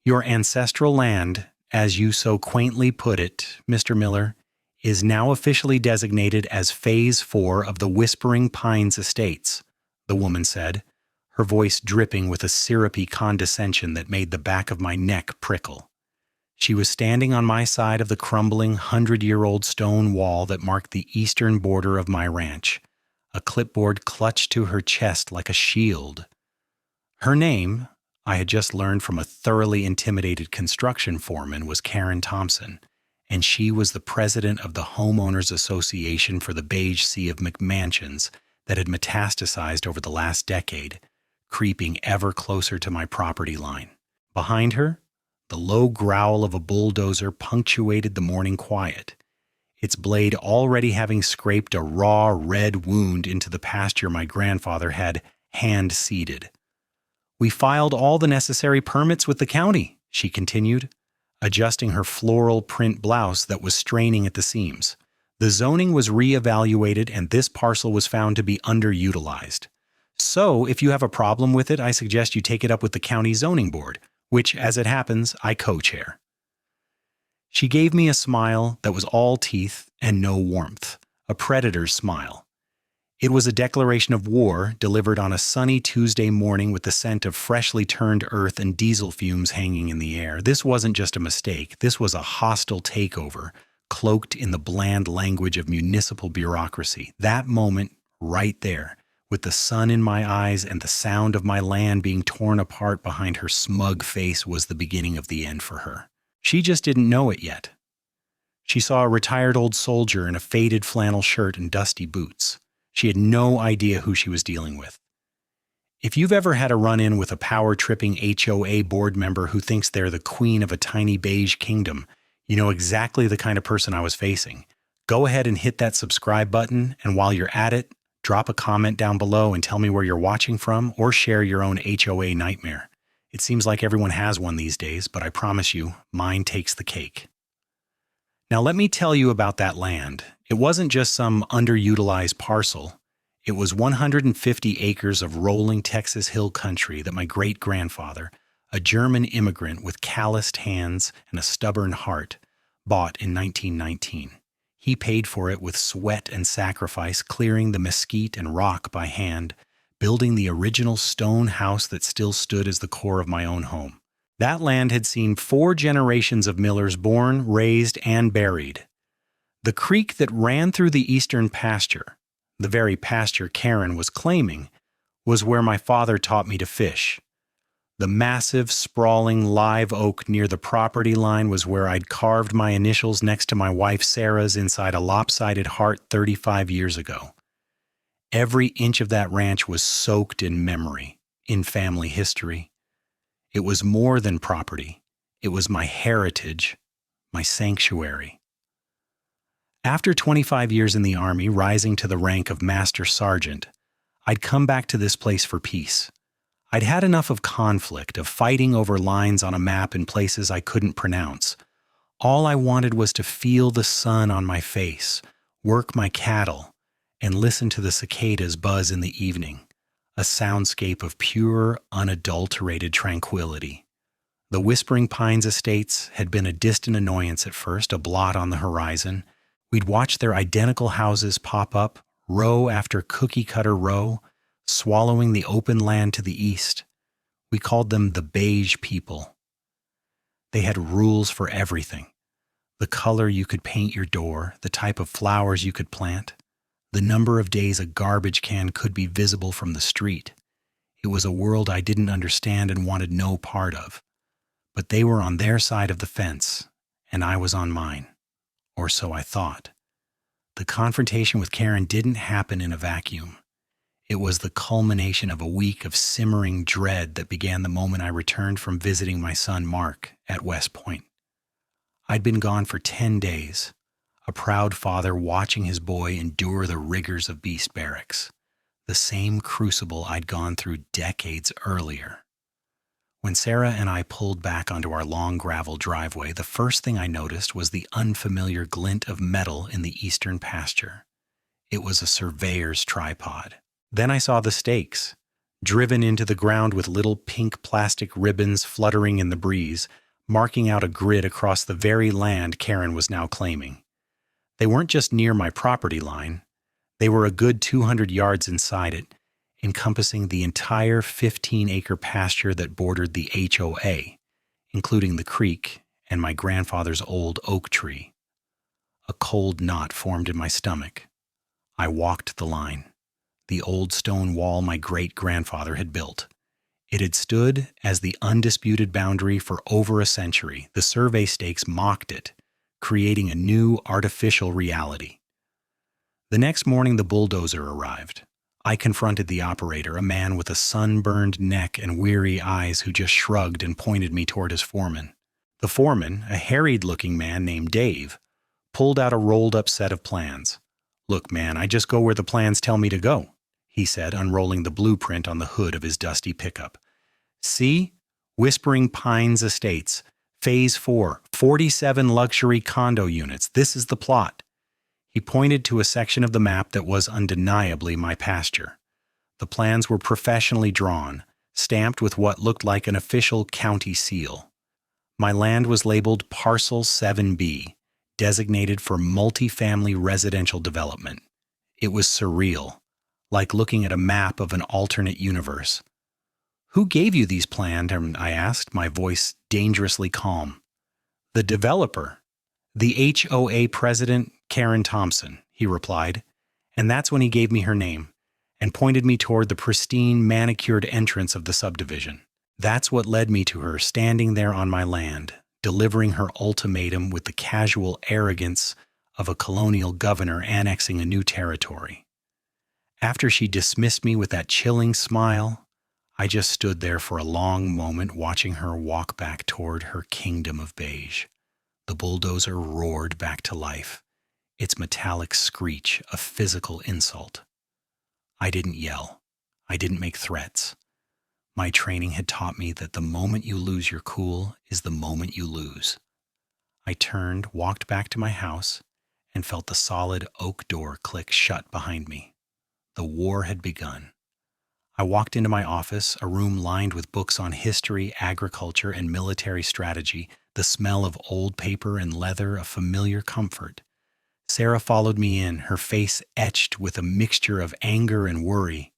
Your ancestral land, as you so quaintly put it, Mr. Miller, is now officially designated as Phase 4 of the Whispering Pines Estates, the woman said, her voice dripping with a syrupy condescension that made the back of my neck prickle. She was standing on my side of the crumbling 100-year-old stone wall that marked the eastern border of my ranch, a clipboard clutched to her chest like a shield. Her name, I had just learned from a thoroughly intimidated construction foreman, was Karen Thompson, and she was the president of the Homeowners Association for the Beige Sea of McMansions that had metastasized over the last decade, creeping ever closer to my property line. Behind her, the low growl of a bulldozer punctuated the morning quiet, its blade already having scraped a raw red wound into the pasture my grandfather had hand-seeded. "We filed all the necessary permits with the county," she continued, adjusting her floral print blouse that was straining at the seams. "The zoning was re-evaluated and this parcel was found to be underutilized. So, if you have a problem with it, I suggest you take it up with the county zoning board, which, as it happens, I co-chair." She gave me a smile that was all teeth and no warmth, a predator's smile. It was a declaration of war delivered on a sunny Tuesday morning with the scent of freshly turned earth and diesel fumes hanging in the air. This wasn't just a mistake. This was a hostile takeover, cloaked in the bland language of municipal bureaucracy. That moment, right there, with the sun in my eyes and the sound of my land being torn apart behind her smug face, was the beginning of the end for her. She just didn't know it yet. She saw a retired old soldier in a faded flannel shirt and dusty boots. She had no idea who she was dealing with. If you've ever had a run-in with a power-tripping HOA board member who thinks they're the queen of a tiny beige kingdom, you know exactly the kind of person I was facing. Go ahead and hit that subscribe button, and while you're at it, drop a comment down below and tell me where you're watching from, or share your own HOA nightmare. It seems like everyone has one these days, but I promise you, mine takes the cake. Now let me tell you about that land. It wasn't just some underutilized parcel. It was 150 acres of rolling Texas hill country that my great-grandfather, a German immigrant with calloused hands and a stubborn heart, bought in 1919. He paid for it with sweat and sacrifice, clearing the mesquite and rock by hand, building the original stone house that still stood as the core of my own home. That land had seen 4 generations of Millers born, raised, and buried. The creek that ran through the eastern pasture, the very pasture Karen was claiming, was where my father taught me to fish. The massive, sprawling live oak near the property line was where I'd carved my initials next to my wife Sarah's inside a lopsided heart 35 years ago. Every inch of that ranch was soaked in memory, in family history. It was more than property. It was my heritage, my sanctuary. After 25 years in the Army, rising to the rank of Master Sergeant, I'd come back to this place for peace. I'd had enough of conflict, of fighting over lines on a map in places I couldn't pronounce. All I wanted was to feel the sun on my face, work my cattle, and listen to the cicadas buzz in the evening, a soundscape of pure, unadulterated tranquility. The Whispering Pines Estates had been a distant annoyance at first, a blot on the horizon. We'd watch their identical houses pop up, row after cookie-cutter row, swallowing the open land to the east. We called them the beige people. They had rules for everything. The color you could paint your door, the type of flowers you could plant, the number of days a garbage can could be visible from the street. It was a world I didn't understand and wanted no part of. But they were on their side of the fence, and I was on mine. Or so I thought. The confrontation with Karen didn't happen in a vacuum. It was the culmination of a week of simmering dread that began the moment I returned from visiting my son Mark at West Point. I'd been gone for 10 days, a proud father watching his boy endure the rigors of beast barracks, the same crucible I'd gone through decades earlier. When Sarah and I pulled back onto our long gravel driveway, the first thing I noticed was the unfamiliar glint of metal in the eastern pasture. It was a surveyor's tripod. Then I saw the stakes, driven into the ground with little pink plastic ribbons fluttering in the breeze, marking out a grid across the very land Karen was now claiming. They weren't just near my property line, they were a good 200 yards inside it, encompassing the entire 15-acre pasture that bordered the HOA, including the creek and my grandfather's old oak tree. A cold knot formed in my stomach. I walked the line, the old stone wall my great-grandfather had built. It had stood as the undisputed boundary for over a century. The survey stakes mocked it, creating a new artificial reality. The next morning, the bulldozer arrived. I confronted the operator, a man with a sunburned neck and weary eyes who just shrugged and pointed me toward his foreman. The foreman, a harried-looking man named Dave, pulled out a rolled-up set of plans. "Look, man, I just go where the plans tell me to go," he said, unrolling the blueprint on the hood of his dusty pickup. "See? Whispering Pines Estates, Phase 4, 47 luxury condo units. This is the plot." He pointed to a section of the map that was undeniably my pasture. The plans were professionally drawn, stamped with what looked like an official county seal. My land was labeled Parcel 7B, designated for multifamily residential development. It was surreal, like looking at a map of an alternate universe. "Who gave you these plans?" I asked, my voice dangerously calm. "The developer. The HOA president, Karen Thompson," he replied, and that's when he gave me her name and pointed me toward the pristine, manicured entrance of the subdivision. That's what led me to her standing there on my land, delivering her ultimatum with the casual arrogance of a colonial governor annexing a new territory. After she dismissed me with that chilling smile, I just stood there for a long moment watching her walk back toward her kingdom of beige. The bulldozer roared back to life, its metallic screech a physical insult. I didn't yell. I didn't make threats. My training had taught me that the moment you lose your cool is the moment you lose. I turned, walked back to my house, and felt the solid oak door click shut behind me. The war had begun. I walked into my office, a room lined with books on history, agriculture, and military strategy, the smell of old paper and leather a familiar comfort. Sarah followed me in, her face etched with a mixture of anger and worry.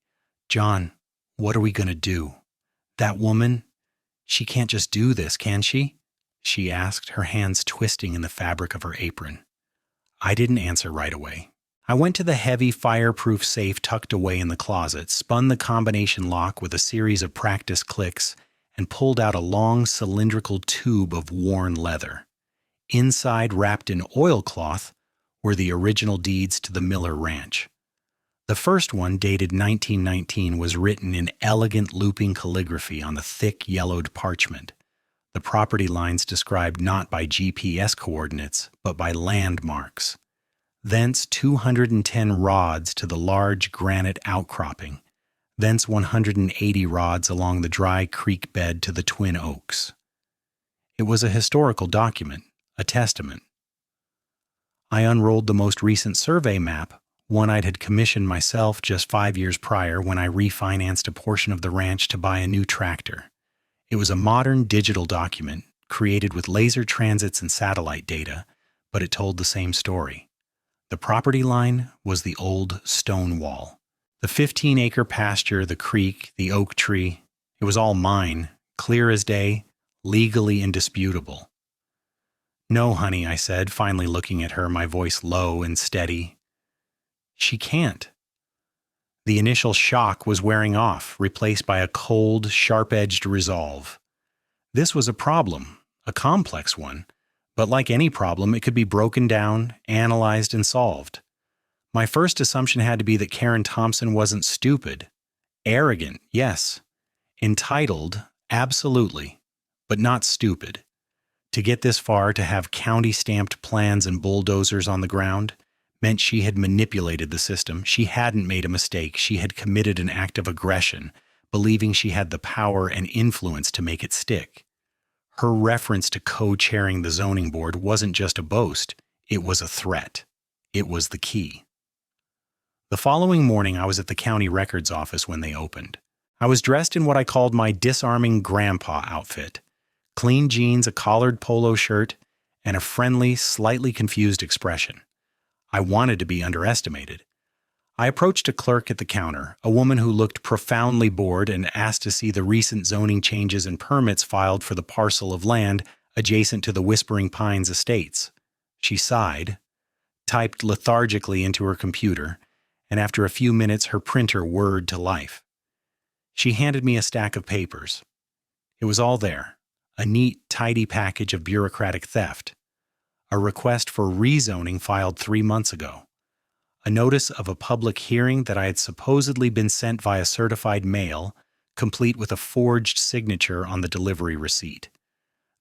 "John, what are we going to do? That woman, she can't just do this, can she?" she asked, her hands twisting in the fabric of her apron. I didn't answer right away. I went to the heavy fireproof safe tucked away in the closet, spun the combination lock with a series of practice clicks, and pulled out a long cylindrical tube of worn leather. Inside, wrapped in oilcloth, were the original deeds to the Miller Ranch. The first one, dated 1919, was written in elegant looping calligraphy on the thick yellowed parchment. The property lines described not by GPS coordinates, but by landmarks. Thence 210 rods to the large granite outcropping, thence 180 rods along the dry creek bed to the Twin Oaks. It was a historical document, a testament. I unrolled the most recent survey map, one I had commissioned myself just 5 years prior when I refinanced a portion of the ranch to buy a new tractor. It was a modern digital document, created with laser transits and satellite data, but it told the same story. The property line was the old stone wall. The 15-acre pasture, the creek, the oak tree, it was all mine, clear as day, legally indisputable. "No, honey," I said, finally looking at her, my voice low and steady. "She can't." The initial shock was wearing off, replaced by a cold, sharp-edged resolve. This was a problem, a complex one, but like any problem, it could be broken down, analyzed, and solved. My first assumption had to be that Karen Thompson wasn't stupid. Arrogant, yes. Entitled, absolutely, but not stupid. To get this far, to have county-stamped plans and bulldozers on the ground, meant she had manipulated the system. She hadn't made a mistake. She had committed an act of aggression, believing she had the power and influence to make it stick. Her reference to co-chairing the zoning board wasn't just a boast. It was a threat. It was the key. The following morning, I was at the county records office when they opened. I was dressed in what I called my disarming grandpa outfit: clean jeans, a collared polo shirt, and a friendly, slightly confused expression. I wanted to be underestimated. I approached a clerk at the counter, a woman who looked profoundly bored, and asked to see the recent zoning changes and permits filed for the parcel of land adjacent to the Whispering Pines estates. She sighed, typed lethargically into her computer, and after a few minutes her printer whirred to life. She handed me a stack of papers. It was all there, a neat, tidy package of bureaucratic theft, a request for rezoning filed 3 months ago, a notice of a public hearing that I had supposedly been sent via certified mail, complete with a forged signature on the delivery receipt.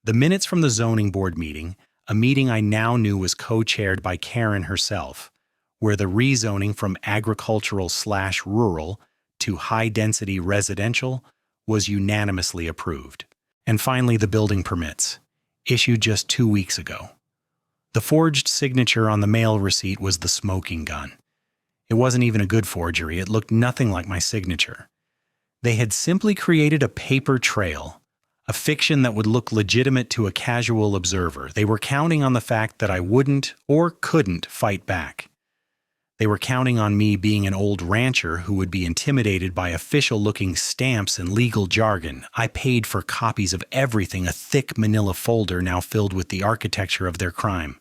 The minutes from the zoning board meeting, a meeting I now knew was co-chaired by Karen herself, where the rezoning from agricultural/rural to high-density residential was unanimously approved. And finally, the building permits, issued just 2 weeks ago. The forged signature on the mail receipt was the smoking gun. It wasn't even a good forgery. It looked nothing like my signature. They had simply created a paper trail, a fiction that would look legitimate to a casual observer. They were counting on the fact that I wouldn't or couldn't fight back. They were counting on me being an old rancher who would be intimidated by official-looking stamps and legal jargon. I paid for copies of everything, a thick manila folder now filled with the architecture of their crime.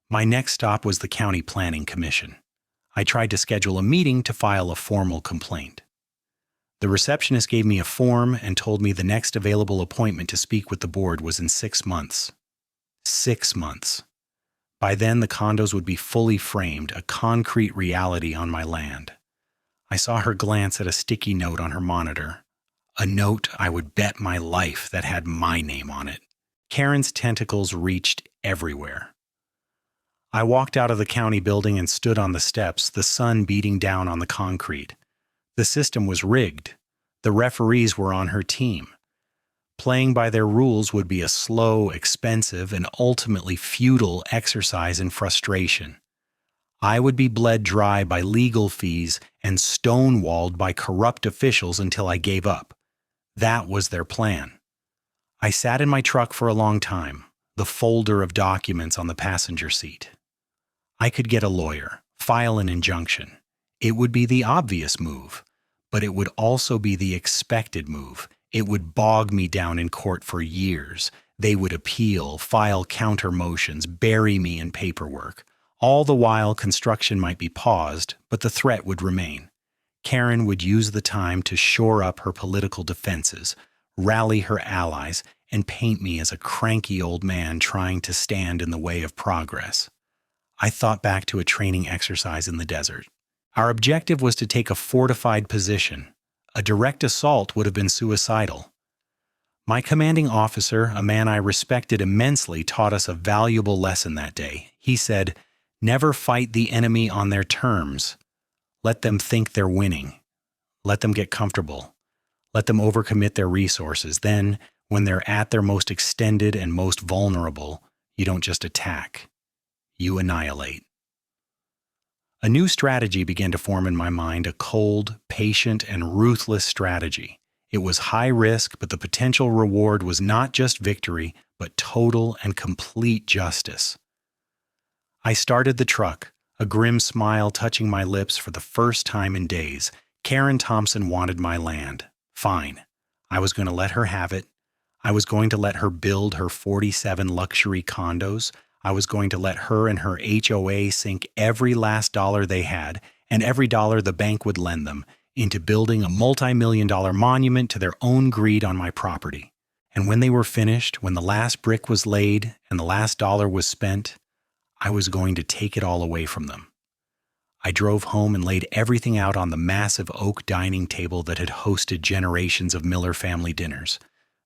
My next stop was the County Planning Commission. I tried to schedule a meeting to file a formal complaint. The receptionist gave me a form and told me the next available appointment to speak with the board was in 6 months. 6 months. By then, the condos would be fully framed, a concrete reality on my land. I saw her glance at a sticky note on her monitor, a note I would bet my life that had my name on it. Karen's tentacles reached everywhere. I walked out of the county building and stood on the steps, the sun beating down on the concrete. The system was rigged. The referees were on her team. Playing by their rules would be a slow, expensive, and ultimately futile exercise in frustration. I would be bled dry by legal fees and stonewalled by corrupt officials until I gave up. That was their plan. I sat in my truck for a long time, the folder of documents on the passenger seat. I could get a lawyer, file an injunction. It would be the obvious move, but it would also be the expected move. It would bog me down in court for years. They would appeal, file counter motions, bury me in paperwork. All the while, construction might be paused, but the threat would remain. Karen would use the time to shore up her political defenses, rally her allies, and paint me as a cranky old man trying to stand in the way of progress. I thought back to a training exercise in the desert. Our objective was to take a fortified position. A direct assault would have been suicidal. My commanding officer, a man I respected immensely, taught us a valuable lesson that day. He said, "Never fight the enemy on their terms. Let them think they're winning. Let them get comfortable. Let them overcommit their resources. Then, when they're at their most extended and most vulnerable, you don't just attack. You annihilate." A new strategy began to form in my mind, a cold, patient, and ruthless strategy. It was high risk, but the potential reward was not just victory, but total and complete justice. I started the truck, a grim smile touching my lips for the first time in days. Karen Thompson wanted my land. Fine. I was going to let her have it. I was going to let her build her 47 luxury condos. I was going to let her and her HOA sink every last dollar they had and every dollar the bank would lend them into building a multi-million-dollar monument to their own greed on my property. And when they were finished, when the last brick was laid and the last dollar was spent, I was going to take it all away from them. I drove home and laid everything out on the massive oak dining table that had hosted generations of Miller family dinners.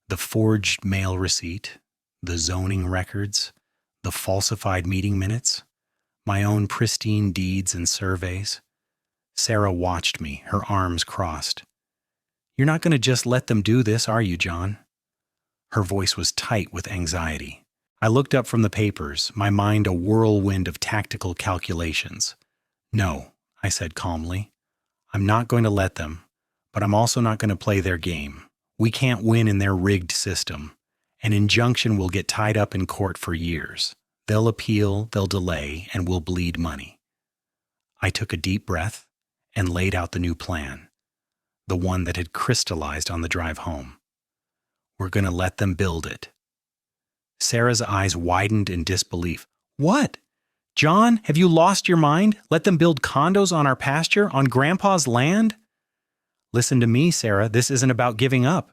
The forged mail receipt, the zoning records, the falsified meeting minutes, my own pristine deeds and surveys. Sarah watched me, her arms crossed. "You're not going to just let them do this, are you, John?" Her voice was tight with anxiety. I looked up from the papers, my mind a whirlwind of tactical calculations. "No," I said calmly. "I'm not going to let them, but I'm also not going to play their game. We can't win in their rigged system. An injunction will get tied up in court for years. They'll appeal, they'll delay, and we'll bleed money. I took a deep breath and laid out the new plan, the one that had crystallized on the drive home. We're going to let them build it. Sarah's eyes widened in disbelief. What? John, have you lost your mind? Let them build condos on our pasture, on Grandpa's land? Listen to me, Sarah. This isn't about giving up.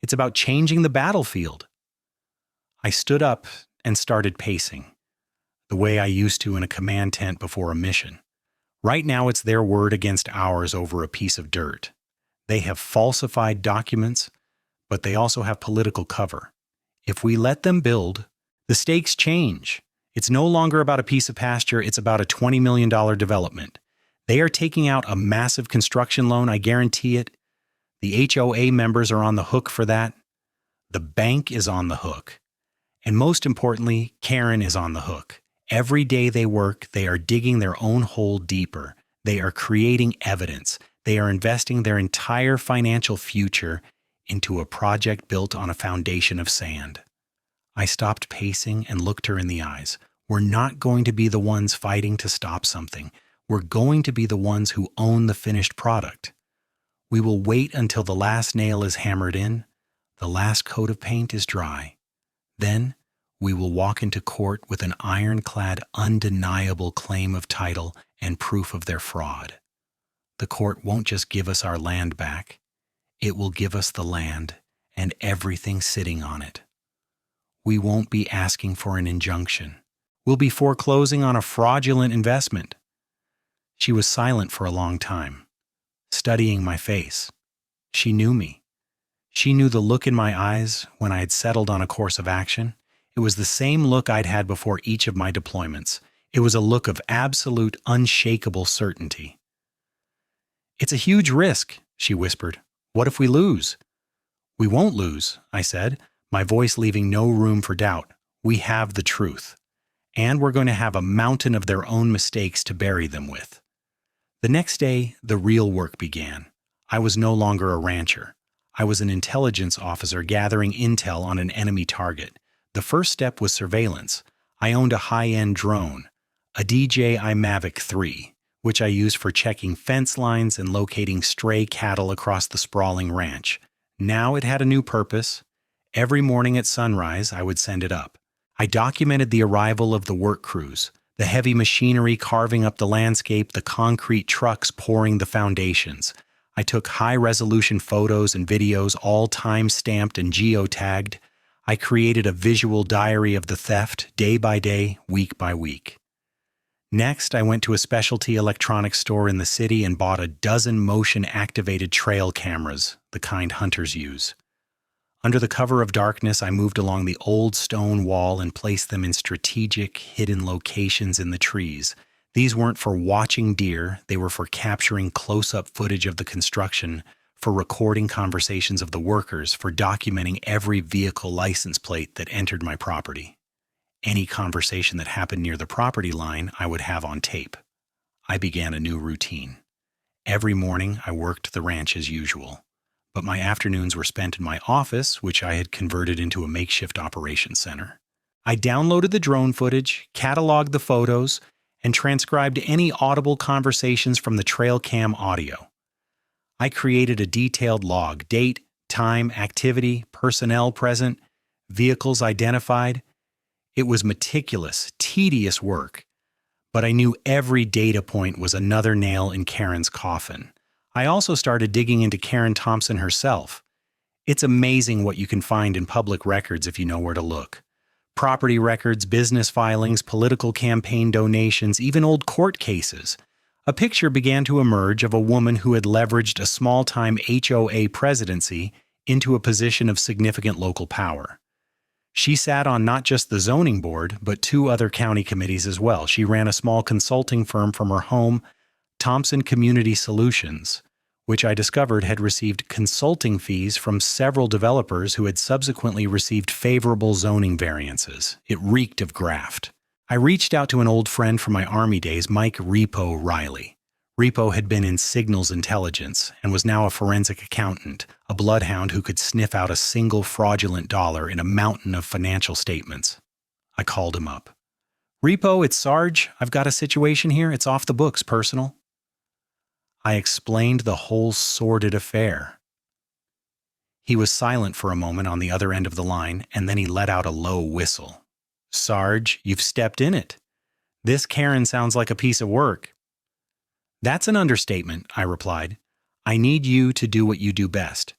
It's about changing the battlefield. I stood up and started pacing, the way I used to in a command tent before a mission. Right now it's their word against ours over a piece of dirt. They have falsified documents, but they also have political cover. If we let them build, the stakes change. It's no longer about a piece of pasture, it's about a $20 million development. They are taking out a massive construction loan, I guarantee it. The HOA members are on the hook for that. The bank is on the hook. And most importantly, Karen is on the hook. Every day they work, they are digging their own hole deeper. They are creating evidence. They are investing their entire financial future into a project built on a foundation of sand. I stopped pacing and looked her in the eyes. We're not going to be the ones fighting to stop something. We're going to be the ones who own the finished product. We will wait until the last nail is hammered in, the last coat of paint is dry. Then we will walk into court with an ironclad, undeniable claim of title and proof of their fraud. The court won't just give us our land back. It will give us the land and everything sitting on it. We won't be asking for an injunction. We'll be foreclosing on a fraudulent investment. She was silent for a long time, studying my face. She knew me. She knew the look in my eyes when I had settled on a course of action. It was the same look I'd had before each of my deployments. It was a look of absolute, unshakable certainty. "It's a huge risk," she whispered. "What if we lose?" "We won't lose," I said, my voice leaving no room for doubt. "We have the truth. And we're going to have a mountain of their own mistakes to bury them with." The next day, the real work began. I was no longer a rancher. I was an intelligence officer gathering intel on an enemy target. The first step was surveillance. I owned a high-end drone, a DJI Mavic 3, which I used for checking fence lines and locating stray cattle across the sprawling ranch. Now it had a new purpose. Every morning at sunrise, I would send it up. I documented the arrival of the work crews, the heavy machinery carving up the landscape, the concrete trucks pouring the foundations. I took high-resolution photos and videos, all time-stamped and geotagged. I created a visual diary of the theft, day by day, week by week. Next, I went to a specialty electronics store in the city and bought a dozen motion-activated trail cameras, the kind hunters use. Under the cover of darkness, I moved along the old stone wall and placed them in strategic, hidden locations in the trees. These weren't for watching deer, they were for capturing close-up footage of the construction, for recording conversations of the workers, for documenting every vehicle license plate that entered my property. Any conversation that happened near the property line, I would have on tape. I began a new routine. Every morning, I worked the ranch as usual, but my afternoons were spent in my office, which I had converted into a makeshift operations center. I downloaded the drone footage, cataloged the photos, and transcribed any audible conversations from the trail cam audio. I created a detailed log: date, time, activity, personnel present, vehicles identified. It was meticulous, tedious work, but I knew every data point was another nail in Karen's coffin. I also started digging into Karen Thompson herself. It's amazing what you can find in public records if you know where to look. Property records, business filings, political campaign donations, even old court cases. A picture began to emerge of a woman who had leveraged a small-time HOA presidency into a position of significant local power. She sat on not just the zoning board, but 2 other county committees as well. She ran a small consulting firm from her home, Thompson Community Solutions, which I discovered had received consulting fees from several developers who had subsequently received favorable zoning variances. It reeked of graft. I reached out to an old friend from my Army days, Mike Repo Riley. Repo had been in signals intelligence and was now a forensic accountant, a bloodhound who could sniff out a single fraudulent dollar in a mountain of financial statements. I called him up. Repo, it's Sarge. I've got a situation here. It's off the books, personal. I explained the whole sordid affair. He was silent for a moment on the other end of the line, and then he let out a low whistle. Sarge, you've stepped in it. This Karen sounds like a piece of work. That's an understatement, I replied. I need you to do what you do best.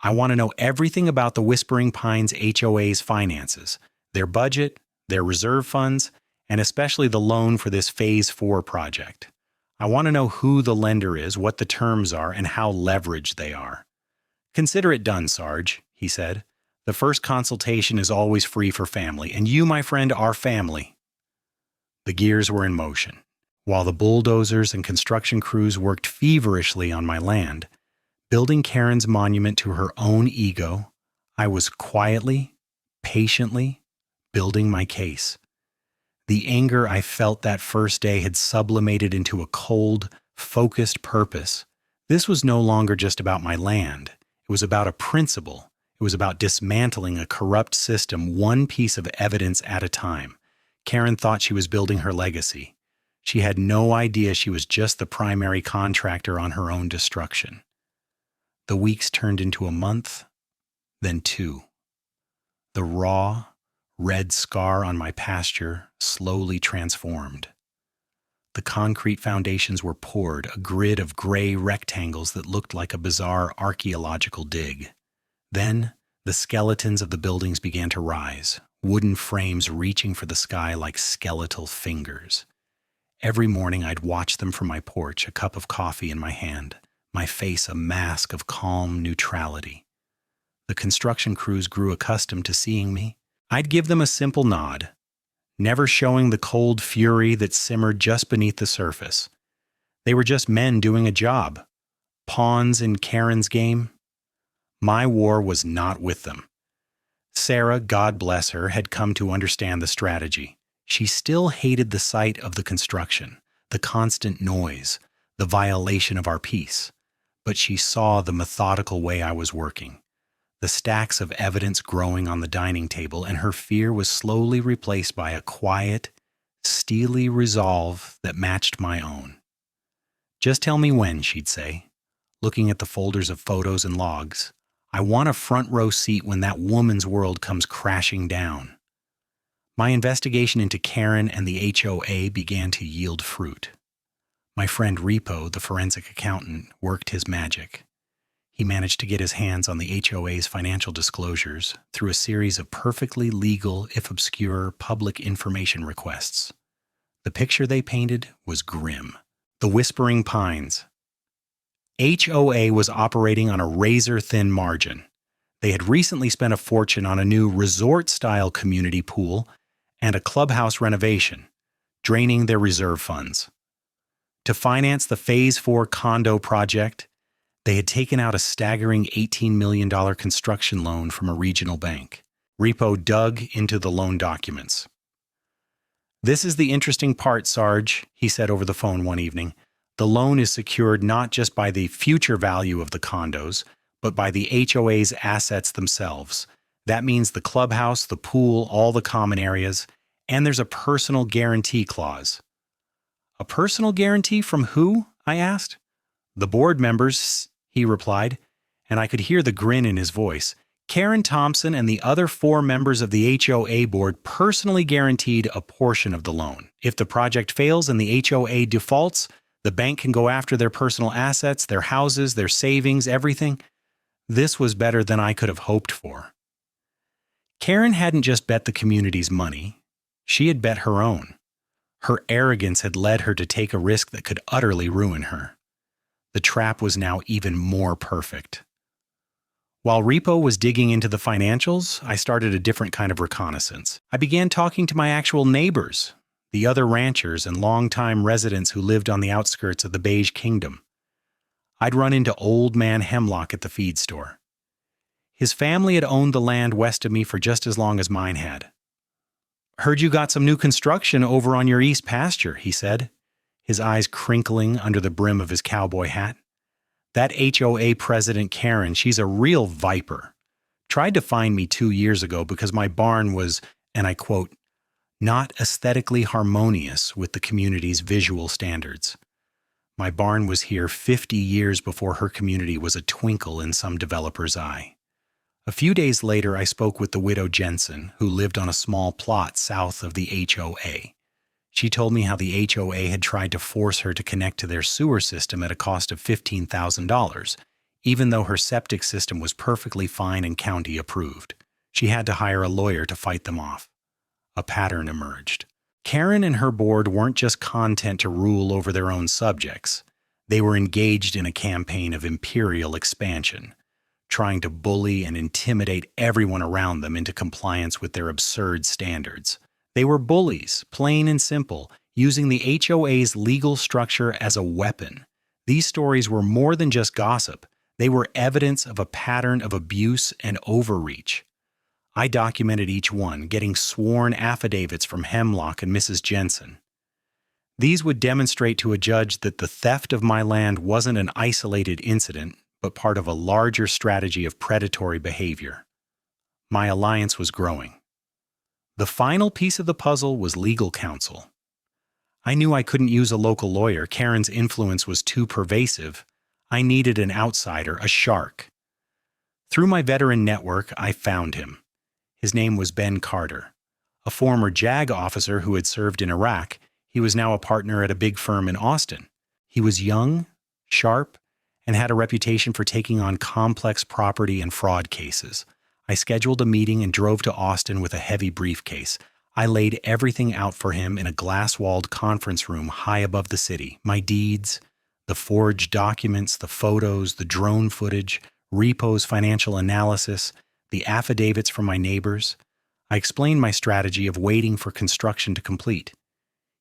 I want to know everything about the Whispering Pines HOA's finances, their budget, their reserve funds, and especially the loan for this Phase 4 project. I want to know who the lender is, what the terms are, and how leveraged they are. Consider it done, Sarge, he said. The first consultation is always free for family, and you, my friend, are family. The gears were in motion. While the bulldozers and construction crews worked feverishly on my land, building Karen's monument to her own ego, I was quietly, patiently building my case. The anger I felt that first day had sublimated into a cold, focused purpose. This was no longer just about my land. It was about a principle. It was about dismantling a corrupt system, one piece of evidence at a time. Karen thought she was building her legacy. She had no idea she was just the primary contractor on her own destruction. The weeks turned into a month, then 2. The raw, red scar on my pasture slowly transformed. The concrete foundations were poured, a grid of gray rectangles that looked like a bizarre archaeological dig. Then, the skeletons of the buildings began to rise, wooden frames reaching for the sky like skeletal fingers. Every morning I'd watch them from my porch, a cup of coffee in my hand, my face a mask of calm neutrality. The construction crews grew accustomed to seeing me. I'd give them a simple nod, never showing the cold fury that simmered just beneath the surface. They were just men doing a job, pawns in Karen's game. My war was not with them. Sarah, God bless her, had come to understand the strategy. She still hated the sight of the construction, the constant noise, the violation of our peace. But she saw the methodical way I was working, the stacks of evidence growing on the dining table, and her fear was slowly replaced by a quiet, steely resolve that matched my own. Just tell me when, she'd say, looking at the folders of photos and logs. I want a front row seat when that woman's world comes crashing down. My investigation into Karen and the HOA began to yield fruit. My friend Repo, the forensic accountant, worked his magic. He managed to get his hands on the HOA's financial disclosures through a series of perfectly legal, if obscure, public information requests. The picture they painted was grim. The Whispering Pines. HOA was operating on a razor-thin margin. They had recently spent a fortune on a new resort-style community pool and a clubhouse renovation, draining their reserve funds. To finance the Phase 4 condo project, they had taken out a staggering $18 million construction loan from a regional bank. Repo dug into the loan documents. This is the interesting part, Sarge, he said over the phone one evening. The loan is secured not just by the future value of the condos, but by the HOA's assets themselves. That means the clubhouse, the pool, all the common areas, and there's a personal guarantee clause. A personal guarantee from who? I asked. The board members, he replied, and I could hear the grin in his voice. Karen Thompson and the other 4 members of the HOA board personally guaranteed a portion of the loan. If the project fails and the HOA defaults, the bank can go after their personal assets, their houses, their savings, everything. This was better than I could have hoped for. Karen hadn't just bet the community's money. She had bet her own. Her arrogance had led her to take a risk that could utterly ruin her. The trap was now even more perfect. While Repo was digging into the financials, I started a different kind of reconnaissance. I began talking to my actual neighbors, the other ranchers and longtime residents who lived on the outskirts of the Beige Kingdom. I'd run into Old Man Hemlock at the feed store. His family had owned the land west of me for just as long as mine had. Heard you got some new construction over on your east pasture, he said. his eyes crinkling under the brim of his cowboy hat. That HOA president Karen, she's a real viper. Tried to find me 2 years ago because my barn was, and I quote, not aesthetically harmonious with the community's visual standards. My barn was here 50 years before her community was a twinkle in some developer's eye. A few days later, I spoke with the widow Jensen, who lived on a small plot south of the HOA. She told me how the HOA had tried to force her to connect to their sewer system at a cost of $15,000, even though her septic system was perfectly fine and county approved. She had to hire a lawyer to fight them off. A pattern emerged. Karen and her board weren't just content to rule over their own subjects. They were engaged in a campaign of imperial expansion, trying to bully and intimidate everyone around them into compliance with their absurd standards. They were bullies, plain and simple, using the HOA's legal structure as a weapon. These stories were more than just gossip. They were evidence of a pattern of abuse and overreach. I documented each one, getting sworn affidavits from Hemlock and Mrs. Jensen. These would demonstrate to a judge that the theft of my land wasn't an isolated incident, but part of a larger strategy of predatory behavior. My alliance was growing. The final piece of the puzzle was legal counsel. I knew I couldn't use a local lawyer. Karen's influence was too pervasive. I needed an outsider, a shark. Through my veteran network, I found him. His name was Ben Carter. A former JAG officer who had served in Iraq, he was now a partner at a big firm in Austin. He was young, sharp, and had a reputation for taking on complex property and fraud cases. I scheduled a meeting and drove to Austin with a heavy briefcase. I laid everything out for him in a glass-walled conference room high above the city. My deeds, the forged documents, the photos, the drone footage, Repo's financial analysis, the affidavits from my neighbors. I explained my strategy of waiting for construction to complete.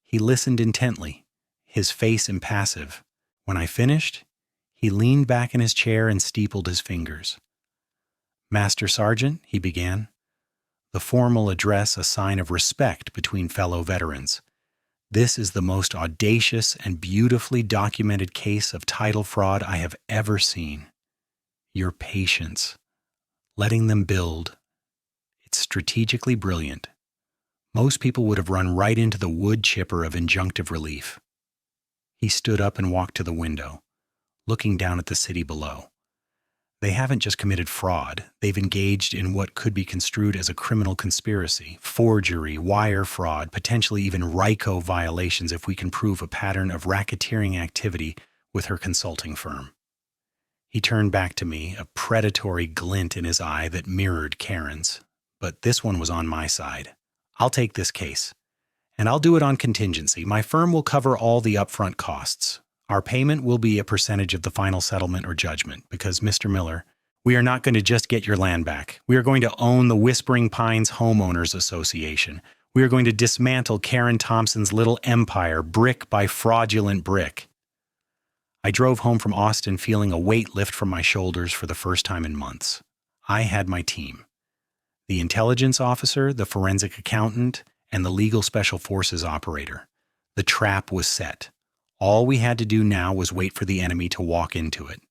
He listened intently, his face impassive. When I finished, he leaned back in his chair and steepled his fingers. "Master Sergeant," he began, the formal address a sign of respect between fellow veterans. "This is the most audacious and beautifully documented case of title fraud I have ever seen. Your patience, letting them build, it's strategically brilliant. Most people would have run right into the wood chipper of injunctive relief." He stood up and walked to the window, looking down at the city below. They haven't just committed fraud, they've engaged in what could be construed as a criminal conspiracy, forgery, wire fraud, potentially even RICO violations if we can prove a pattern of racketeering activity with her consulting firm. He turned back to me, a predatory glint in his eye that mirrored Karen's. But this one was on my side. "I'll take this case. And I'll do it on contingency. My firm will cover all the upfront costs. Our payment will be a percentage of the final settlement or judgment, because, Mr. Miller, we are not going to just get your land back. We are going to own the Whispering Pines Homeowners Association. We are going to dismantle Karen Thompson's little empire, brick by fraudulent brick." I drove home from Austin feeling a weight lift from my shoulders for the first time in months. I had my team. The intelligence officer, the forensic accountant, and the legal special forces operator. The trap was set. All we had to do now was wait for the enemy to walk into it.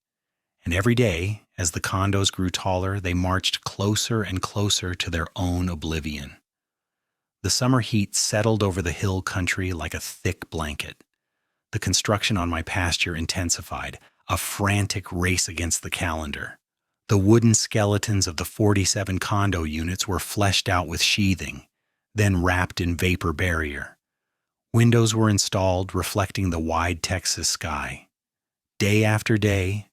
And every day, as the condos grew taller, they marched closer and closer to their own oblivion. The summer heat settled over the hill country like a thick blanket. The construction on my pasture intensified, a frantic race against the calendar. The wooden skeletons of the 47 condo units were fleshed out with sheathing, then wrapped in vapor barrier. Windows were installed, reflecting the wide Texas sky. Day after day,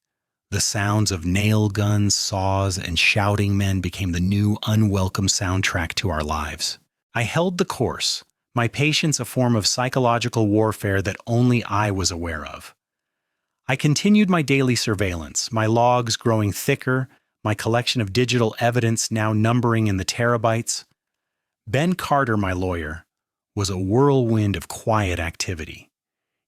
the sounds of nail guns, saws, and shouting men became the new, unwelcome soundtrack to our lives. I held the course, my patience a form of psychological warfare that only I was aware of. I continued my daily surveillance, my logs growing thicker, my collection of digital evidence now numbering in the terabytes. Ben Carter, my lawyer, was a whirlwind of quiet activity.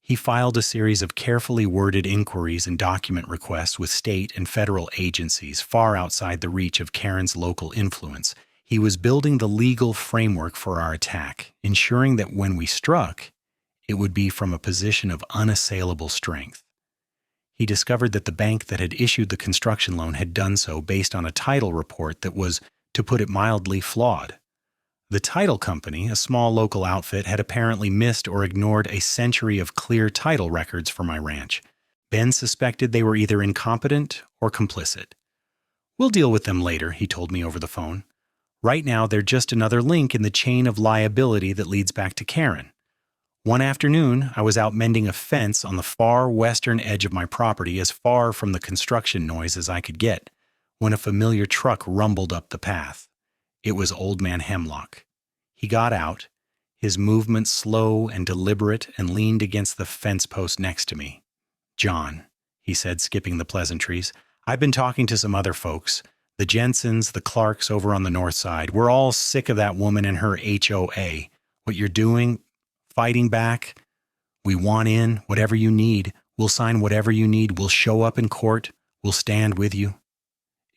He filed a series of carefully worded inquiries and document requests with state and federal agencies far outside the reach of Karen's local influence. He was building the legal framework for our attack, ensuring that when we struck, it would be from a position of unassailable strength. He discovered that the bank that had issued the construction loan had done so based on a title report that was, to put it mildly, flawed. The title company, a small local outfit, had apparently missed or ignored a century of clear title records for my ranch. Ben suspected they were either incompetent or complicit. "We'll deal with them later," he told me over the phone. "Right now, they're just another link in the chain of liability that leads back to Karen." One afternoon, I was out mending a fence on the far western edge of my property, as far from the construction noise as I could get, when a familiar truck rumbled up the path. It was Old Man Hemlock. He got out, his movement slow and deliberate, and leaned against the fence post next to me. "John," he said, skipping the pleasantries, "I've been talking to some other folks. The Jensens, the Clarks over on the north side. We're all sick of that woman and her HOA. What you're doing, fighting back. We want in, whatever you need. We'll sign whatever you need. We'll show up in court. We'll stand with you."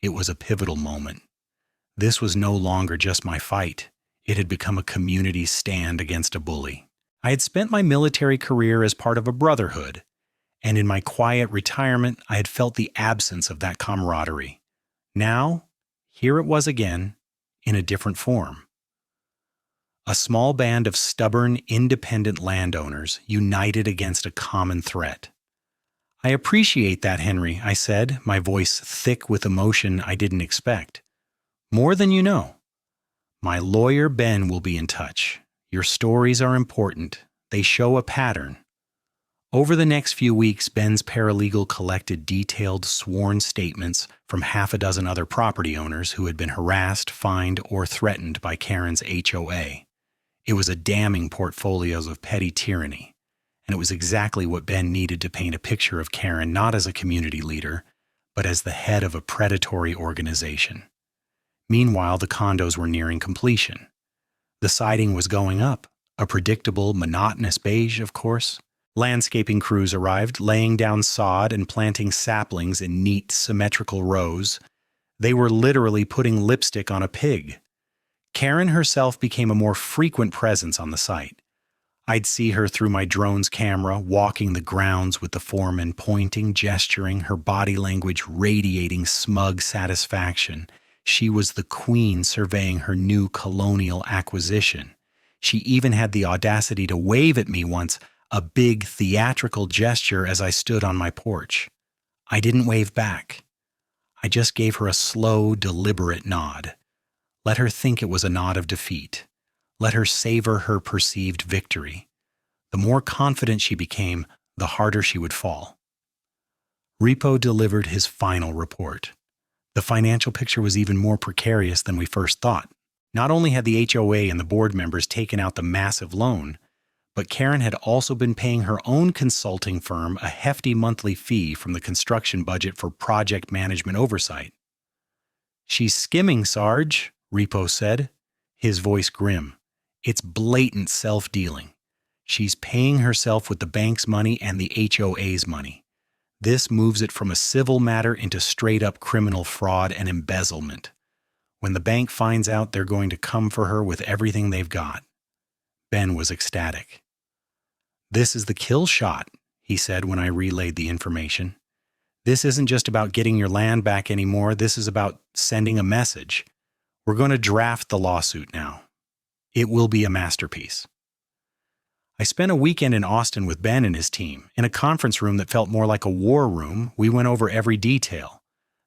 It was a pivotal moment. This was no longer just my fight. It had become a community stand against a bully. I had spent my military career as part of a brotherhood, and in my quiet retirement, I had felt the absence of that camaraderie. Now, here it was again, in a different form. A small band of stubborn, independent landowners united against a common threat. "I appreciate that, Henry," I said, my voice thick with emotion I didn't expect. "More than you know. My lawyer Ben will be in touch. Your stories are important. They show a pattern." Over the next few weeks, Ben's paralegal collected detailed sworn statements from half a dozen other property owners who had been harassed, fined, or threatened by Karen's HOA. It was a damning portfolio of petty tyranny, and it was exactly what Ben needed to paint a picture of Karen not as a community leader, but as the head of a predatory organization. Meanwhile, the condos were nearing completion. The siding was going up, a predictable, monotonous beige, of course. Landscaping crews arrived, laying down sod and planting saplings in neat, symmetrical rows. They were literally putting lipstick on a pig. Karen herself became a more frequent presence on the site. I'd see her through my drone's camera, walking the grounds with the foreman, pointing, gesturing, her body language radiating smug satisfaction. She was the queen surveying her new colonial acquisition. She even had the audacity to wave at me once, a big theatrical gesture as I stood on my porch. I didn't wave back. I just gave her a slow, deliberate nod. Let her think it was a nod of defeat. Let her savor her perceived victory. The more confident she became, the harder she would fall. Repo delivered his final report. The financial picture was even more precarious than we first thought. Not only had the HOA and the board members taken out the massive loan, but Karen had also been paying her own consulting firm a hefty monthly fee from the construction budget for project management oversight. "She's skimming, Sarge," Repo said, his voice grim. "It's blatant self-dealing. She's paying herself with the bank's money and the HOA's money. This moves it from a civil matter into straight-up criminal fraud and embezzlement. When the bank finds out, they're going to come for her with everything they've got." Ben was ecstatic. "This is the kill shot," he said when I relayed the information. "This isn't just about getting your land back anymore. This is about sending a message. We're going to draft the lawsuit now. It will be a masterpiece." I spent a weekend in Austin with Ben and his team. In a conference room that felt more like a war room, we went over every detail.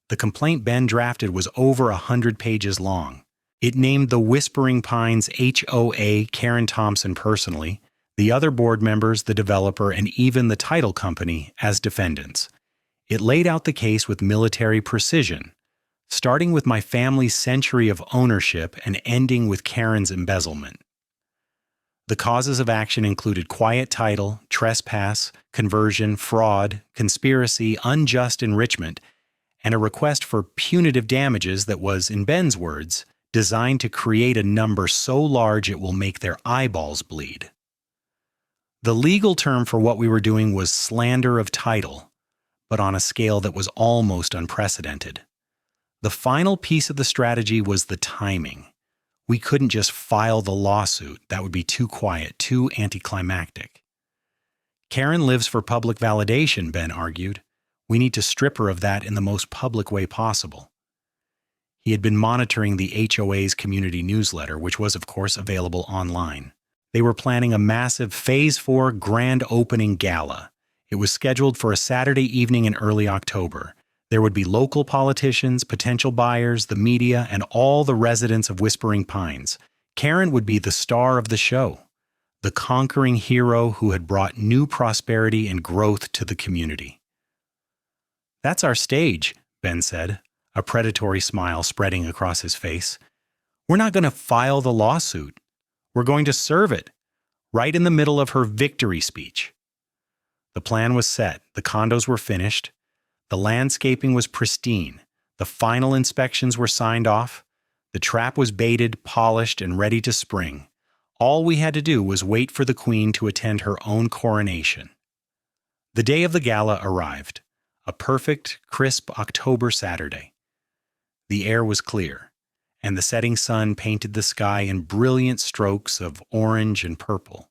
The complaint Ben drafted was over 100 pages long. It named the Whispering Pines HOA, Karen Thompson personally, the other board members, the developer, and even the title company as defendants. It laid out the case with military precision, starting with my family's century of ownership and ending with Karen's embezzlement. The causes of action included quiet title, trespass, conversion, fraud, conspiracy, unjust enrichment, and a request for punitive damages that was, in Ben's words, designed to create a number so large it will make their eyeballs bleed. The legal term for what we were doing was slander of title, but on a scale that was almost unprecedented. The final piece of the strategy was the timing. We couldn't just file the lawsuit. That would be too quiet, too anticlimactic. Karen lives for public validation, Ben argued. We need to strip her of that in the most public way possible. He had been monitoring the HOA's community newsletter, which was, of course, available online. They were planning a massive Phase 4 grand opening gala. It was scheduled for a Saturday evening in early October. There would be local politicians, potential buyers, the media, and all the residents of Whispering Pines. Karen would be the star of the show, the conquering hero who had brought new prosperity and growth to the community. That's our stage, Ben said, a predatory smile spreading across his face. We're not going to file the lawsuit. We're going to serve it, right in the middle of her victory speech. The plan was set. The condos were finished. The landscaping was pristine. The final inspections were signed off. The trap was baited, polished, and ready to spring. All we had to do was wait for the Queen to attend her own coronation. The day of the gala arrived, a perfect, crisp October Saturday. The air was clear, and the setting sun painted the sky in brilliant strokes of orange and purple.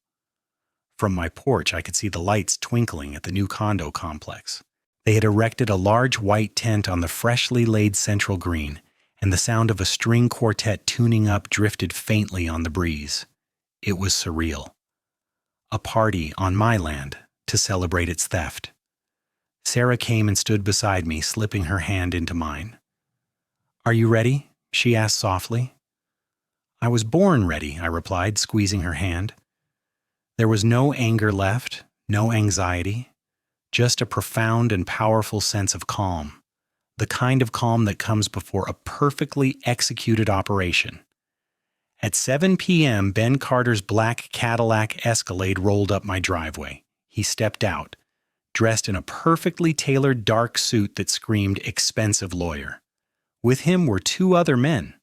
From my porch, I could see the lights twinkling at the new condo complex. They had erected a large white tent on the freshly laid central green, and the sound of a string quartet tuning up drifted faintly on the breeze. It was surreal. A party on my land to celebrate its theft. Sarah came and stood beside me, slipping her hand into mine. "Are you ready?" she asked softly. "I was born ready," I replied, squeezing her hand. There was no anger left, no anxiety, just a profound and powerful sense of calm, the kind of calm that comes before a perfectly executed operation. At 7 p.m., Ben Carter's black Cadillac Escalade rolled up my driveway. He stepped out, dressed in a perfectly tailored dark suit that screamed expensive lawyer. With him were two other men.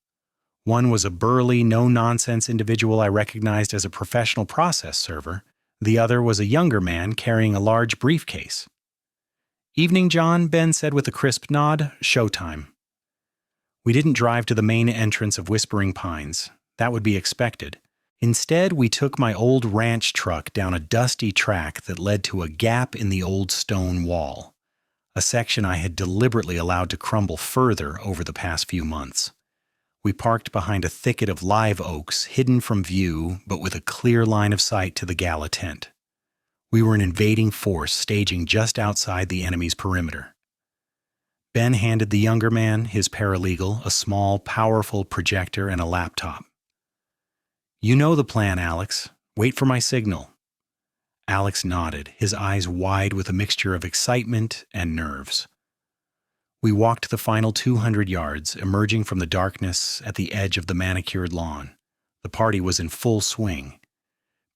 One was a burly, no-nonsense individual I recognized as a professional process server. The other was a younger man carrying a large briefcase. "Evening, John," Ben said with a crisp nod. "Showtime." We didn't drive to the main entrance of Whispering Pines. That would be expected. Instead, we took my old ranch truck down a dusty track that led to a gap in the old stone wall, a section I had deliberately allowed to crumble further over the past few months. We parked behind a thicket of live oaks, hidden from view, but with a clear line of sight to the gala tent. We were an invading force staging just outside the enemy's perimeter. Ben handed the younger man, his paralegal, a small, powerful projector and a laptop. "You know the plan, Alex. Wait for my signal." Alex nodded, his eyes wide with a mixture of excitement and nerves. We walked the final 200 yards, emerging from the darkness at the edge of the manicured lawn. The party was in full swing.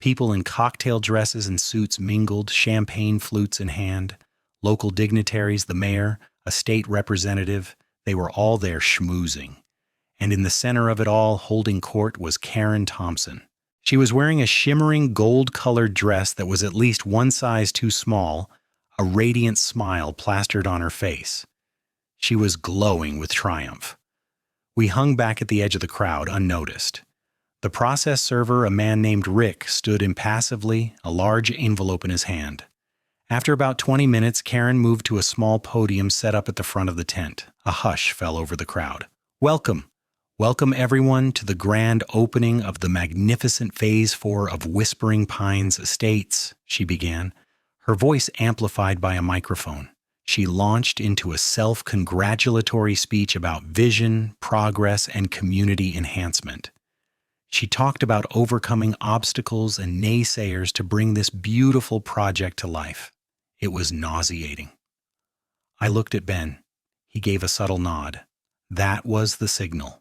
People in cocktail dresses and suits mingled, champagne flutes in hand. Local dignitaries, the mayor, a state representative, they were all there schmoozing. And in the center of it all, holding court, was Karen Thompson. She was wearing a shimmering gold-colored dress that was at least one size too small, a radiant smile plastered on her face. She was glowing with triumph. We hung back at the edge of the crowd, unnoticed. The process server, a man named Rick, stood impassively, a large envelope in his hand. After about 20 minutes, Karen moved to a small podium set up at the front of the tent. A hush fell over the crowd. "Welcome. Welcome everyone to the grand opening of the magnificent Phase 4 of Whispering Pines Estates," she began, her voice amplified by a microphone. She launched into a self-congratulatory speech about vision, progress, and community enhancement. She talked about overcoming obstacles and naysayers to bring this beautiful project to life. It was nauseating. I looked at Ben. He gave a subtle nod. That was the signal.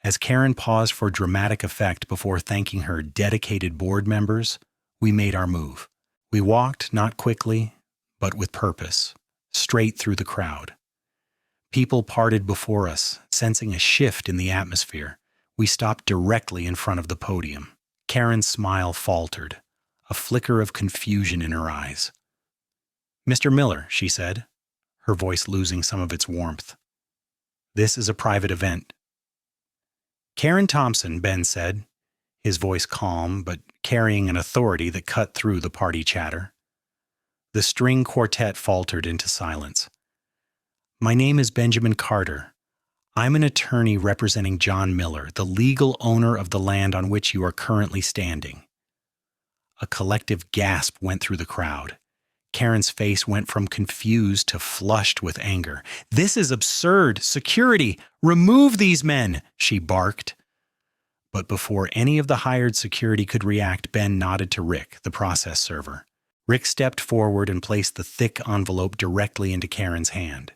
As Karen paused for dramatic effect before thanking her dedicated board members, we made our move. We walked, not quickly, but with purpose, straight through the crowd. People parted before us, sensing a shift in the atmosphere. We stopped directly in front of the podium. Karen's smile faltered, a flicker of confusion in her eyes. "Mr. Miller," she said, her voice losing some of its warmth. "This is a private event." "Karen Thompson," Ben said, his voice calm but carrying an authority that cut through the party chatter. The string quartet faltered into silence. My name is Benjamin Carter. I'm an attorney representing John Miller, the legal owner of the land on which you are currently standing. A collective gasp went through the crowd. Karen's face went from confused to flushed with anger. This is absurd! Security! Remove these men! She barked. But before any of the hired security could react, Ben nodded to Rick, the process server. Rick stepped forward and placed the thick envelope directly into Karen's hand.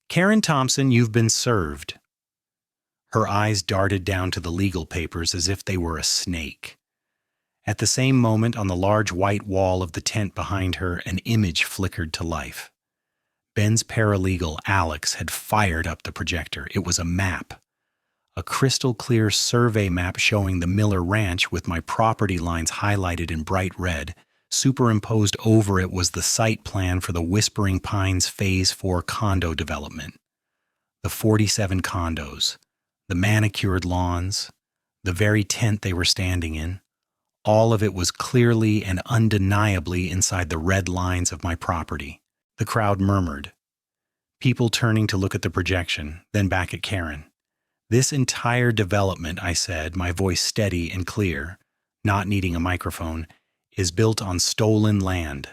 Karen Thompson, you've been served. Her eyes darted down to the legal papers as if they were a snake. At the same moment, on the large white wall of the tent behind her, an image flickered to life. Ben's paralegal, Alex, had fired up the projector. It was a map. A crystal-clear survey map showing the Miller Ranch with my property lines highlighted in bright red. Superimposed over it was the site plan for the Whispering Pines Phase 4 condo development. The 47 condos, the manicured lawns, the very tent they were standing in. All of it was clearly and undeniably inside the red lines of my property. The crowd murmured, people turning to look at the projection, then back at Karen. This entire development, I said, my voice steady and clear, not needing a microphone, is built on stolen land,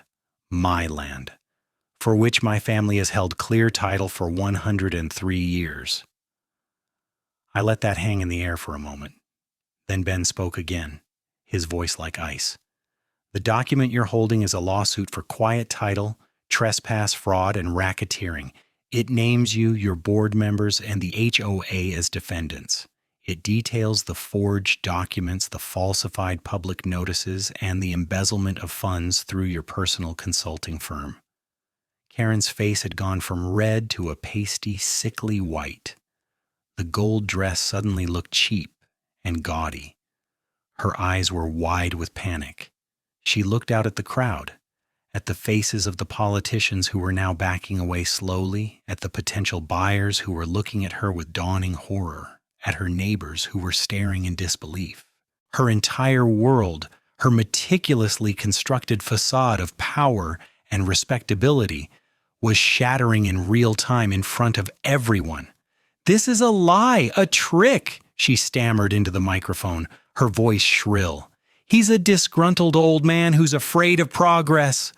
my land, for which my family has held clear title for 103 years. I let that hang in the air for a moment. Then Ben spoke again, his voice like ice. The document you're holding is a lawsuit for quiet title, trespass, fraud, and racketeering. It names you, your board members, and the HOA as defendants. It details the forged documents, the falsified public notices, and the embezzlement of funds through your personal consulting firm. Karen's face had gone from red to a pasty, sickly white. The gold dress suddenly looked cheap and gaudy. Her eyes were wide with panic. She looked out at the crowd, at the faces of the politicians who were now backing away slowly, at the potential buyers who were looking at her with dawning horror, at her neighbors who were staring in disbelief. Her entire world, her meticulously constructed facade of power and respectability, was shattering in real time in front of everyone. "This is a lie, a trick," she stammered into the microphone, her voice shrill. "He's a disgruntled old man who's afraid of progress."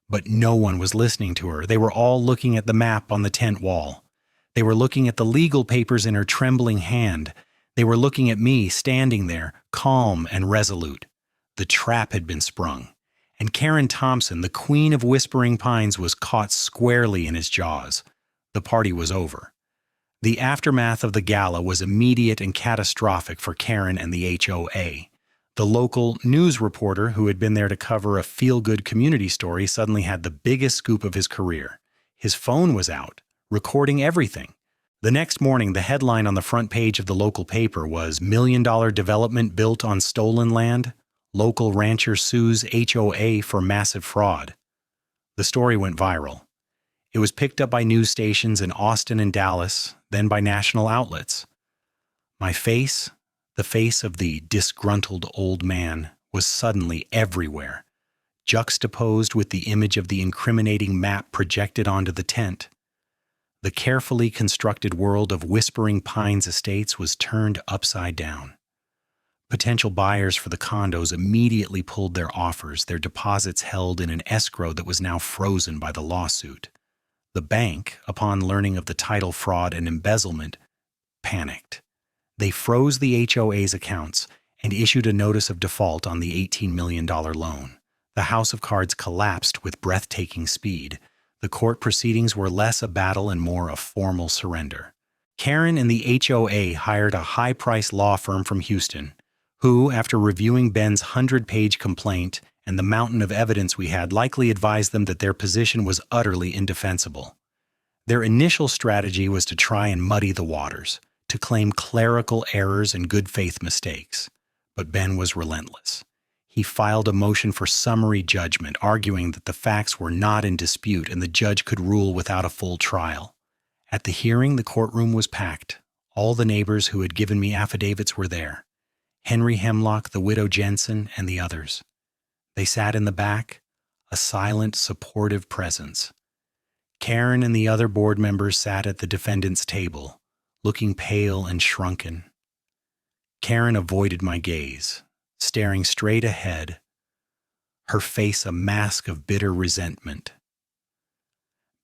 But no one was listening to her. They were all looking at the map on the tent wall. They were looking at the legal papers in her trembling hand. They were looking at me standing there, calm and resolute. The trap had been sprung, and Karen Thompson, the queen of Whispering Pines, was caught squarely in his jaws. The party was over. The aftermath of the gala was immediate and catastrophic for Karen and the HOA. The local news reporter who had been there to cover a feel-good community story suddenly had the biggest scoop of his career. His phone was out, recording everything. The next morning, the headline on the front page of the local paper was $1 million development built on stolen land. Local rancher sues HOA for massive fraud. The story went viral. It was picked up by news stations in Austin and Dallas, then by national outlets. My face, the face of the disgruntled old man, was suddenly everywhere, juxtaposed with the image of the incriminating map projected onto the tent. The carefully constructed world of Whispering Pines Estates was turned upside down. Potential buyers for the condos immediately pulled their offers, their deposits held in an escrow that was now frozen by the lawsuit. The bank, upon learning of the title fraud and embezzlement, panicked. They froze the HOA's accounts and issued a notice of default on the $18 million loan. The house of cards collapsed with breathtaking speed. The court proceedings were less a battle and more a formal surrender. Karen and the HOA hired a high-priced law firm from Houston, who, after reviewing Ben's 100-page complaint and the mountain of evidence we had, likely advised them that their position was utterly indefensible. Their initial strategy was to try and muddy the waters, to claim clerical errors and good faith mistakes. But Ben was relentless. He filed a motion for summary judgment, arguing that the facts were not in dispute and the judge could rule without a full trial. At the hearing, the courtroom was packed. All the neighbors who had given me affidavits were there. Henry Hemlock, the widow Jensen, and the others. They sat in the back, a silent, supportive presence. Karen and the other board members sat at the defendant's table, looking pale and shrunken. Karen avoided my gaze, staring straight ahead, her face a mask of bitter resentment.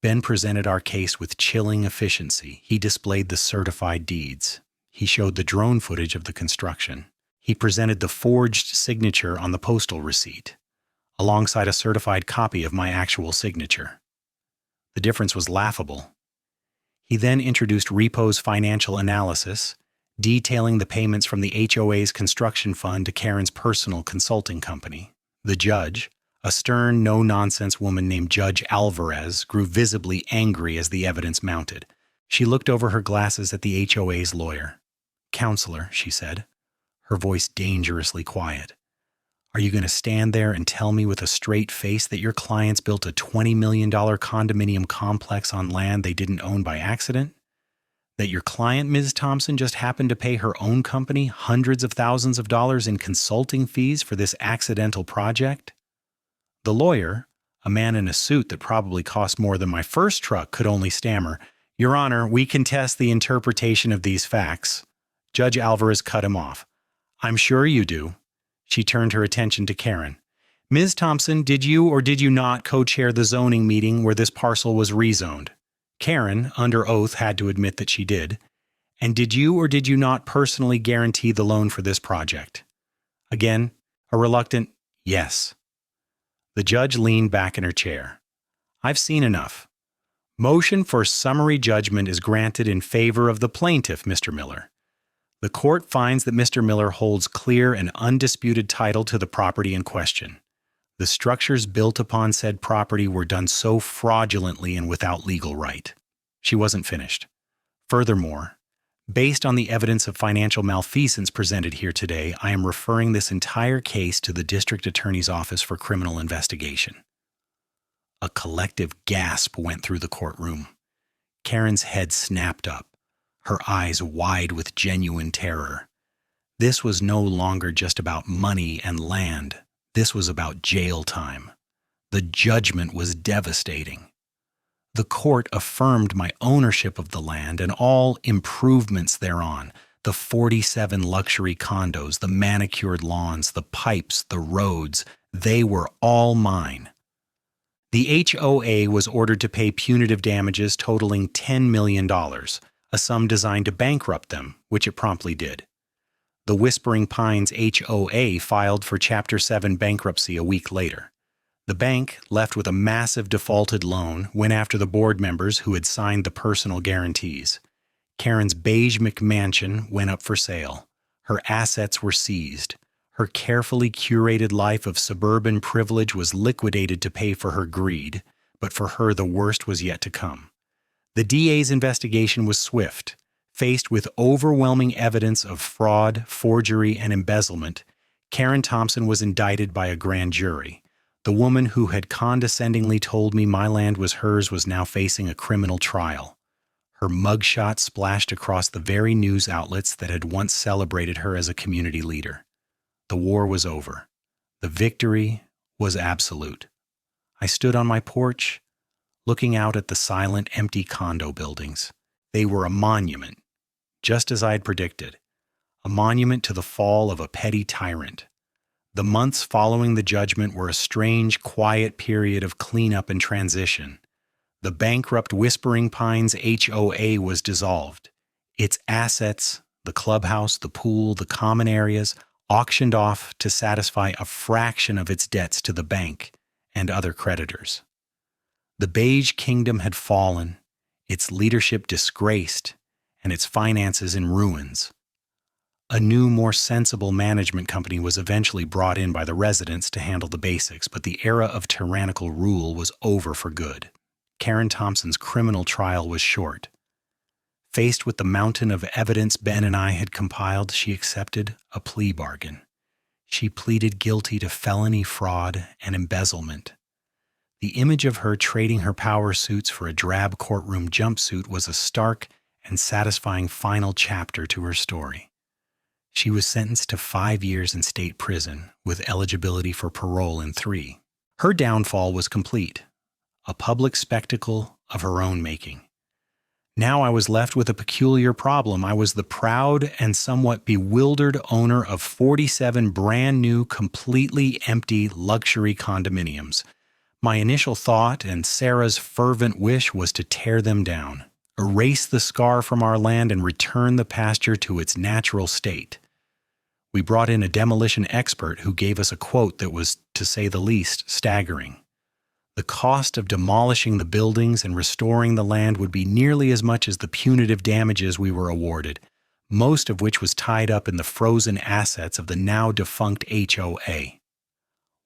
Ben presented our case with chilling efficiency. He displayed the certified deeds. He showed the drone footage of the construction. He presented the forged signature on the postal receipt, alongside a certified copy of my actual signature. The difference was laughable. He then introduced Repo's financial analysis, detailing the payments from the HOA's construction fund to Karen's personal consulting company. The judge, a stern, no-nonsense woman named Judge Alvarez, grew visibly angry as the evidence mounted. She looked over her glasses at the HOA's lawyer. "Counselor," she said, her voice dangerously quiet, "are you going to stand there and tell me with a straight face that your clients built a $20 million condominium complex on land they didn't own by accident? That your client, Ms. Thompson, just happened to pay her own company hundreds of thousands of dollars in consulting fees for this accidental project?" The lawyer, a man in a suit that probably cost more than my first truck, could only stammer, "Your Honor, we contest the interpretation of these facts." Judge Alvarez cut him off. "I'm sure you do." She turned her attention to Karen. "Ms. Thompson, did you or did you not co-chair the zoning meeting where this parcel was rezoned?" Karen, under oath, had to admit that she did. "And did you or did you not personally guarantee the loan for this project?" Again, a reluctant yes. The judge leaned back in her chair. "I've seen enough. Motion for summary judgment is granted in favor of the plaintiff, Mr. Miller. The court finds that Mr. Miller holds clear and undisputed title to the property in question. The structures built upon said property were done so fraudulently and without legal right." She wasn't finished. "Furthermore, based on the evidence of financial malfeasance presented here today, I am referring this entire case to the District Attorney's Office for Criminal Investigation." A collective gasp went through the courtroom. Karen's head snapped up, her eyes wide with genuine terror. This was no longer just about money and land. This was about jail time. The judgment was devastating. The court affirmed my ownership of the land and all improvements thereon, the 47 luxury condos, the manicured lawns, the pipes, the roads. They were all mine. The HOA was ordered to pay punitive damages totaling $10 million, a sum designed to bankrupt them, which it promptly did. The Whispering Pines HOA filed for Chapter 7 bankruptcy a week later. The bank, left with a massive defaulted loan, went after the board members who had signed the personal guarantees. Karen's beige McMansion went up for sale. Her assets were seized. Her carefully curated life of suburban privilege was liquidated to pay for her greed, but for her the worst was yet to come. The DA's investigation was swift. Faced with overwhelming evidence of fraud, forgery, and embezzlement, Karen Thompson was indicted by a grand jury. The woman who had condescendingly told me my land was hers was now facing a criminal trial. Her mugshot splashed across the very news outlets that had once celebrated her as a community leader. The war was over. The victory was absolute. I stood on my porch, looking out at the silent, empty condo buildings. They were a monument, just as I had predicted, a monument to the fall of a petty tyrant. The months following the judgment were a strange, quiet period of cleanup and transition. The bankrupt Whispering Pines HOA was dissolved. Its assets, the clubhouse, the pool, the common areas, auctioned off to satisfy a fraction of its debts to the bank and other creditors. The Beige Kingdom had fallen, its leadership disgraced, and its finances in ruins. A new, more sensible management company was eventually brought in by the residents to handle the basics, but the era of tyrannical rule was over for good. Karen Thompson's criminal trial was short. Faced with the mountain of evidence Ben and I had compiled, she accepted a plea bargain. She pleaded guilty to felony fraud and embezzlement. The image of her trading her power suits for a drab courtroom jumpsuit was a stark and satisfying final chapter to her story. She was sentenced to 5 years in state prison, with eligibility for parole in 3. Her downfall was complete, a public spectacle of her own making. Now I was left with a peculiar problem. I was the proud and somewhat bewildered owner of 47 brand new, completely empty luxury condominiums. My initial thought and Sarah's fervent wish was to tear them down, erase the scar from our land, and return the pasture to its natural state. We brought in a demolition expert who gave us a quote that was, to say the least, staggering. The cost of demolishing the buildings and restoring the land would be nearly as much as the punitive damages we were awarded, most of which was tied up in the frozen assets of the now defunct HOA.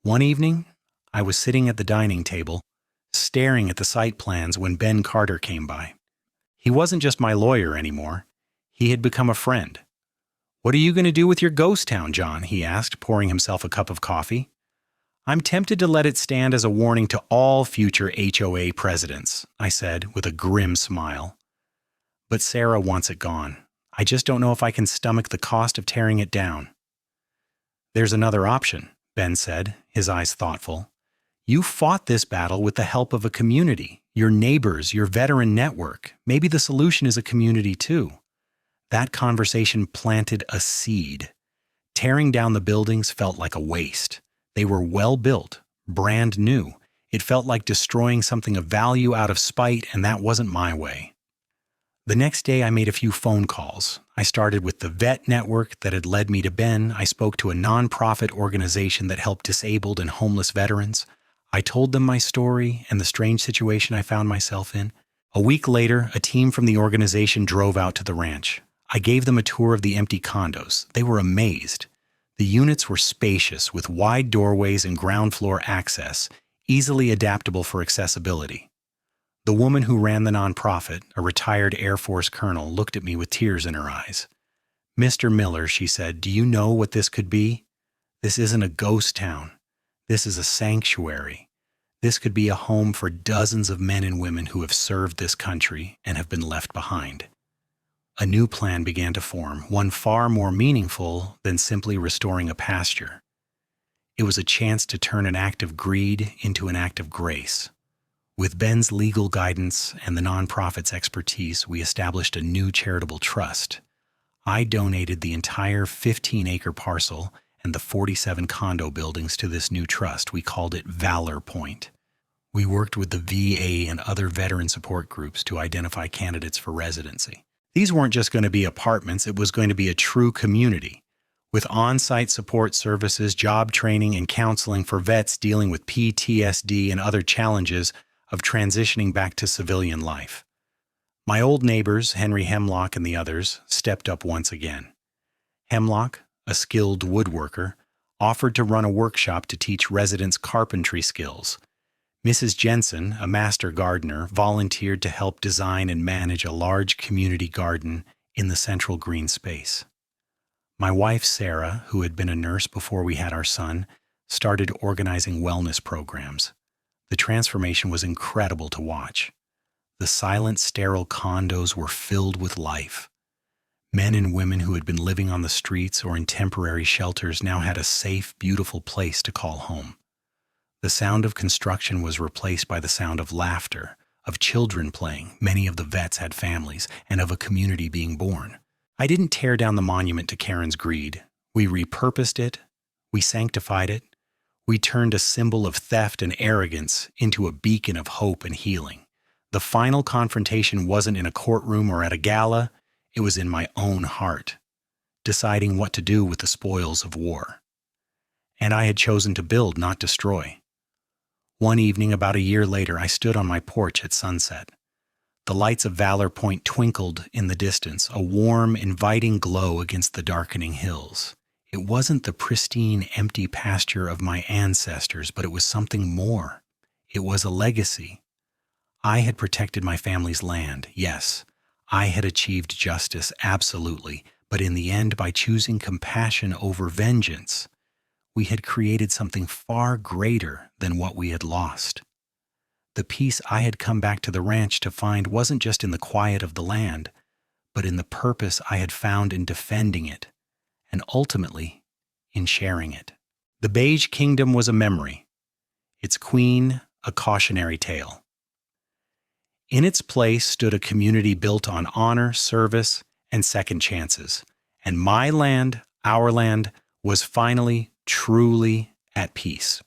One evening, I was sitting at the dining table, staring at the site plans when Ben Carter came by. He wasn't just my lawyer anymore. He had become a friend. "What are you going to do with your ghost town, John?" he asked, pouring himself a cup of coffee. "I'm tempted to let it stand as a warning to all future HOA presidents," I said with a grim smile. "But Sarah wants it gone. I just don't know if I can stomach the cost of tearing it down." "There's another option," Ben said, his eyes thoughtful. "You fought this battle with the help of a community, your neighbors, your veteran network. Maybe the solution is a community too." That conversation planted a seed. Tearing down the buildings felt like a waste. They were well built, brand new. It felt like destroying something of value out of spite, and that wasn't my way. The next day I made a few phone calls. I started with the vet network that had led me to Ben. I spoke to a nonprofit organization that helped disabled and homeless veterans. I told them my story and the strange situation I found myself in. A week later, a team from the organization drove out to the ranch. I gave them a tour of the empty condos. They were amazed. The units were spacious, with wide doorways and ground floor access, easily adaptable for accessibility. The woman who ran the nonprofit, a retired Air Force colonel, looked at me with tears in her eyes. "Mr. Miller," she said, "do you know what this could be? This isn't a ghost town. This is a sanctuary. This could be a home for dozens of men and women who have served this country and have been left behind." A new plan began to form, one far more meaningful than simply restoring a pasture. It was a chance to turn an act of greed into an act of grace. With Ben's legal guidance and the nonprofit's expertise, we established a new charitable trust. I donated the entire 15-acre parcel and the 47 condo buildings to this new trust. We called it Valor Point. We worked with the VA and other veteran support groups to identify candidates for residency. These weren't just going to be apartments, it was going to be a true community, with on-site support services, job training, and counseling for vets dealing with PTSD and other challenges of transitioning back to civilian life. My old neighbors, Henry Hemlock and the others, stepped up once again. Hemlock, a skilled woodworker, offered to run a workshop to teach residents carpentry skills. Mrs. Jensen, a master gardener, volunteered to help design and manage a large community garden in the central green space. My wife, Sarah, who had been a nurse before we had our son, started organizing wellness programs. The transformation was incredible to watch. The silent, sterile condos were filled with life. Men and women who had been living on the streets or in temporary shelters now had a safe, beautiful place to call home. The sound of construction was replaced by the sound of laughter, of children playing, many of the vets had families, and of a community being born. I didn't tear down the monument to Karen's greed. We repurposed it, we sanctified it, we turned a symbol of theft and arrogance into a beacon of hope and healing. The final confrontation wasn't in a courtroom or at a gala, it was in my own heart, deciding what to do with the spoils of war. And I had chosen to build, not destroy. One evening, about a year later, I stood on my porch at sunset. The lights of Valor Point twinkled in the distance, a warm, inviting glow against the darkening hills. It wasn't the pristine, empty pasture of my ancestors, but it was something more. It was a legacy. I had protected my family's land, yes. I had achieved justice, absolutely, but in the end, by choosing compassion over vengeance, we had created something far greater than what we had lost. The peace I had come back to the ranch to find wasn't just in the quiet of the land, but in the purpose I had found in defending it, and ultimately in sharing it. The Beige Kingdom was a memory. its queen a cautionary tale. In its place stood a community built on honor, service, and second chances, and my land, our land, was finally truly at peace.